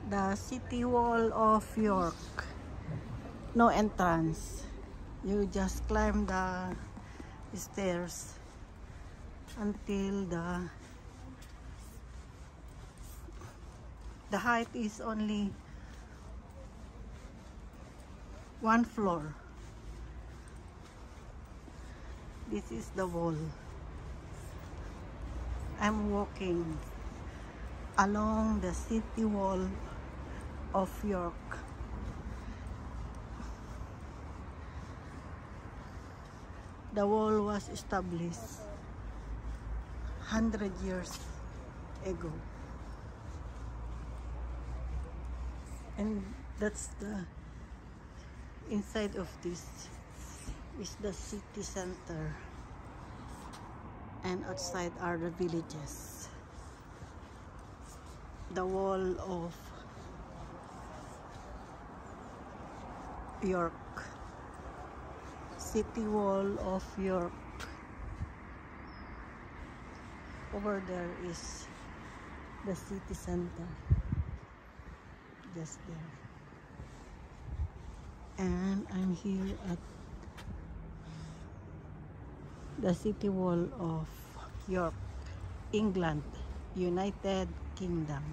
The city wall of York. No entrance. You just climb the stairs until the height is only 1 floor. This is the wall. I'm walking along the city wall of York. The wall was established 100 years ago. And that's the inside of this is the city center, and outside are the villages. The wall of York, city wall of York. Over there is the city center, just there. And I'm here at the city wall of York, England, United Kingdom.